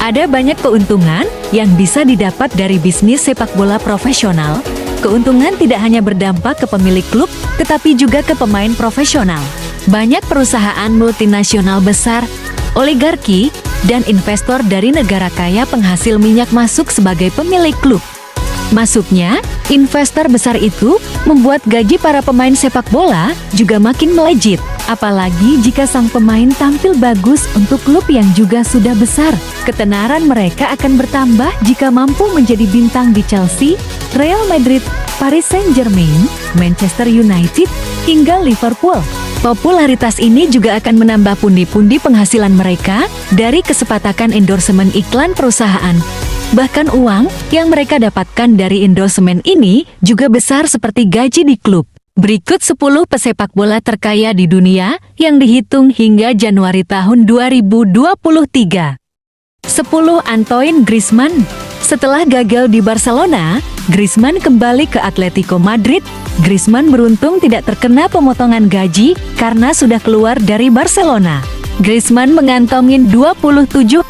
Ada banyak keuntungan yang bisa didapat dari bisnis sepak bola profesional. Keuntungan tidak hanya berdampak ke pemilik klub, tetapi juga ke pemain profesional. Banyak perusahaan multinasional besar, oligarki, dan investor dari negara kaya penghasil minyak masuk sebagai pemilik klub. Masuknya, investor besar itu membuat gaji para pemain sepak bola juga makin melejit. Apalagi jika sang pemain tampil bagus untuk klub yang juga sudah besar. Ketenaran mereka akan bertambah jika mampu menjadi bintang di Chelsea, Real Madrid, Paris Saint-Germain, Manchester United, hingga Liverpool. Popularitas ini juga akan menambah pundi-pundi penghasilan mereka dari kesepakatan endorsemen iklan perusahaan. Bahkan uang yang mereka dapatkan dari endorsemen ini juga besar seperti gaji di klub. Berikut 10 pesepak bola terkaya di dunia yang dihitung hingga Januari tahun 2023. 10. Antoine Griezmann. Setelah gagal di Barcelona, Griezmann kembali ke Atletico Madrid. Griezmann beruntung tidak terkena pemotongan gaji karena sudah keluar dari Barcelona. Griezmann mengantongi 27,5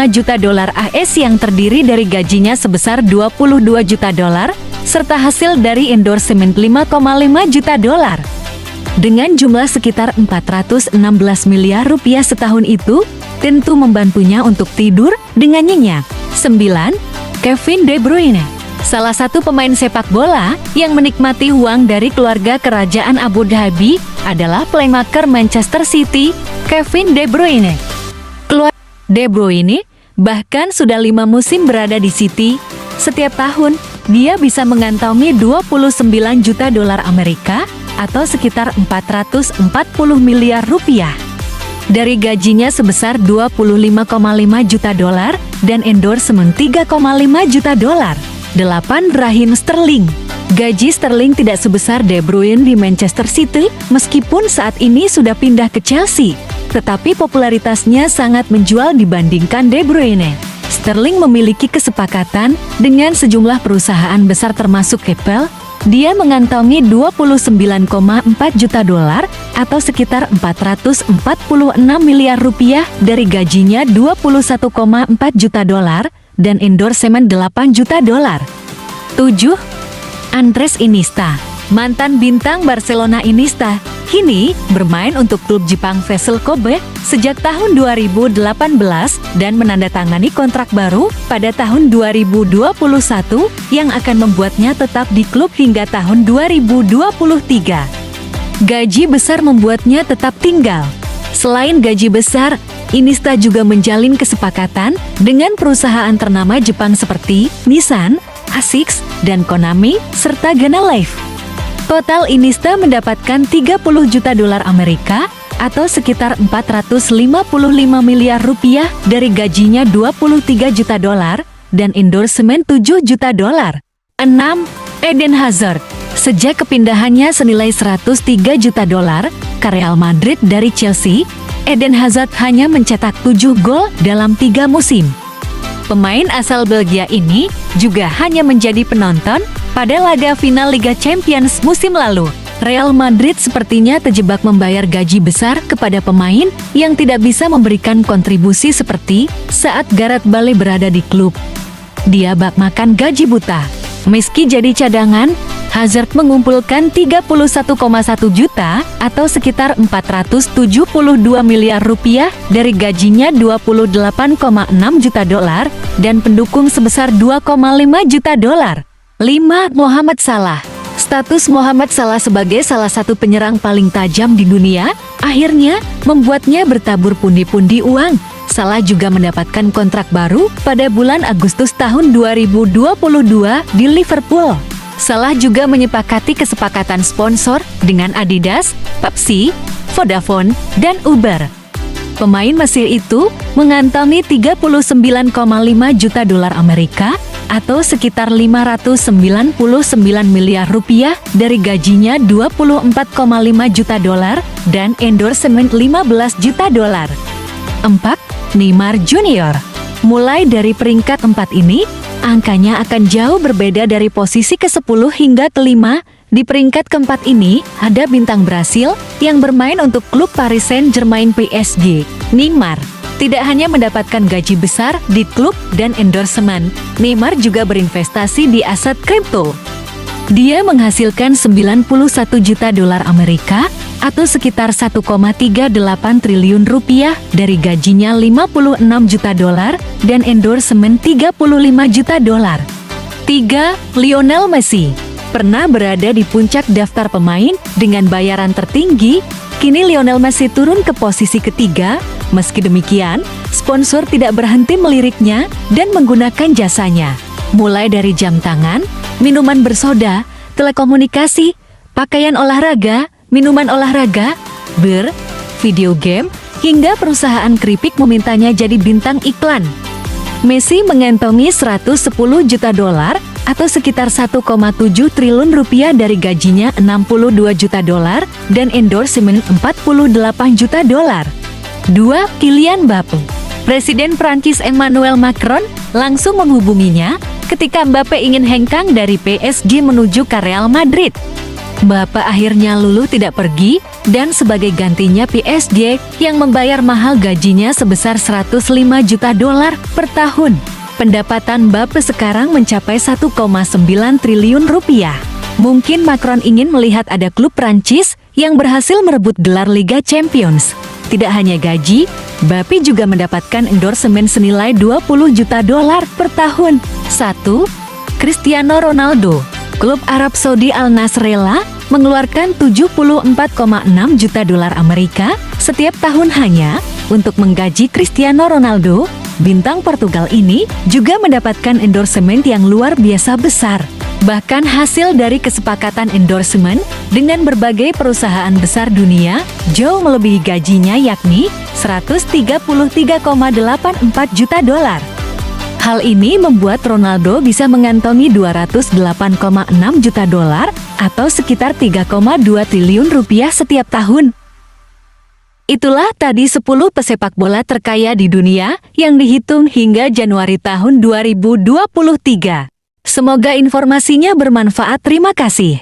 juta dolar AS yang terdiri dari gajinya sebesar 22 juta dolar, serta hasil dari endorsement 5,5 juta dolar. Dengan jumlah sekitar 416 miliar rupiah setahun itu, tentu membantunya untuk tidur dengan nyenyak. 9. Kevin De Bruyne. Salah satu pemain sepak bola yang menikmati uang dari keluarga kerajaan Abu Dhabi adalah playmaker Manchester City, Kevin De Bruyne. Keluarga De Bruyne bahkan sudah 5 musim berada di City. Setiap tahun, dia bisa mengantongi 29 juta dolar Amerika atau sekitar 440 miliar rupiah. Dari gajinya sebesar 25,5 juta dolar dan endorsement 3,5 juta dolar. 8. Raheem Sterling. Gaji Sterling tidak sebesar De Bruyne di Manchester City, meskipun saat ini sudah pindah ke Chelsea. Tetapi popularitasnya sangat menjual dibandingkan De Bruyne. Sterling memiliki kesepakatan dengan sejumlah perusahaan besar termasuk Apple. Dia mengantongi 29,4 juta dolar atau sekitar 446 miliar rupiah dari gajinya 21,4 juta dolar dan endorsement 8 juta dolar. 7. Andres Iniesta. Mantan bintang Barcelona Iniesta kini bermain untuk klub Jepang Vissel Kobe sejak tahun 2018 dan menandatangani kontrak baru pada tahun 2021 yang akan membuatnya tetap di klub hingga tahun 2023. Gaji besar membuatnya tetap tinggal. Selain gaji besar, Iniesta juga menjalin kesepakatan dengan perusahaan ternama Jepang seperti Nissan, ASICS, dan Konami, serta Gana Life. Total Iniesta mendapatkan 30 juta dolar Amerika atau sekitar 455 miliar rupiah dari gajinya 23 juta dolar dan endorsement 7 juta dolar. 6. Eden Hazard. Sejak kepindahannya senilai 103 juta dolar ke Real Madrid dari Chelsea, Eden Hazard hanya mencetak 7 gol dalam 3 musim. Pemain asal Belgia ini juga hanya menjadi penonton pada laga final Liga Champions musim lalu. Real Madrid sepertinya terjebak membayar gaji besar kepada pemain yang tidak bisa memberikan kontribusi seperti saat Gareth Bale berada di klub. Dia bak makan gaji buta. Meski jadi cadangan, Hazard mengumpulkan 31,1 juta atau sekitar 472 miliar rupiah dari gajinya 28,6 juta dolar dan pendukung sebesar 2,5 juta dolar. 5. Mohamed Salah. Status Mohamed Salah sebagai salah satu penyerang paling tajam di dunia akhirnya membuatnya bertabur pundi-pundi uang. Salah juga mendapatkan kontrak baru pada bulan Agustus tahun 2022 di Liverpool. Salah juga menyepakati kesepakatan sponsor dengan Adidas, Pepsi, Vodafone, dan Uber. Pemain Mesir itu mengantongi 39,5 juta dolar Amerika atau sekitar 599 miliar rupiah dari gajinya 24,5 juta dolar dan endorsement 15 juta dolar. 4. Neymar Junior. Mulai dari peringkat 4 ini, angkanya akan jauh berbeda dari posisi ke-10 hingga ke-5. Di peringkat keempat ini, ada bintang Brasil yang bermain untuk klub Paris Saint-Germain PSG, Neymar. Tidak hanya mendapatkan gaji besar di klub dan endorsement, Neymar juga berinvestasi di aset kripto. Dia menghasilkan 91 juta dolar Amerika atau sekitar 1,38 triliun rupiah dari gajinya 56 juta dolar dan endorsement 35 juta dolar. 3. Lionel Messi pernah berada di puncak daftar pemain dengan bayaran tertinggi. Kini Lionel Messi turun ke posisi ketiga. Meski demikian, sponsor tidak berhenti meliriknya dan menggunakan jasanya. Mulai dari jam tangan, minuman bersoda, telekomunikasi, pakaian olahraga, minuman olahraga, video game, hingga perusahaan keripik memintanya jadi bintang iklan. Messi mengantongi 110 juta dolar atau sekitar 1,7 triliun rupiah dari gajinya 62 juta dolar dan endorsement 48 juta dolar. 2. Kylian Mbappe. Presiden Prancis Emmanuel Macron langsung menghubunginya ketika Mbappe ingin hengkang dari PSG menuju ke Real Madrid. Mbappe akhirnya luluh tidak pergi dan sebagai gantinya PSG yang membayar mahal gajinya sebesar 105 juta dolar per tahun. Pendapatan Mbappe sekarang mencapai 1,9 triliun rupiah. Mungkin Macron ingin melihat ada klub Prancis yang berhasil merebut gelar Liga Champions. Tidak hanya gaji, Mbappe juga mendapatkan endorsement senilai 20 juta dolar per tahun. 1. Cristiano Ronaldo. Klub Arab Saudi Al Nassr rela mengeluarkan 74,6 juta dolar Amerika setiap tahun hanya untuk menggaji Cristiano Ronaldo. Bintang Portugal ini juga mendapatkan endorsement yang luar biasa besar. Bahkan hasil dari kesepakatan endorsement dengan berbagai perusahaan besar dunia jauh melebihi gajinya, yakni 133,84 juta dolar. Hal ini membuat Ronaldo bisa mengantongi 208,6 juta dolar atau sekitar 3,2 triliun rupiah setiap tahun. Itulah tadi 10 pesepak bola terkaya di dunia yang dihitung hingga Januari tahun 2023. Semoga informasinya bermanfaat. Terima kasih.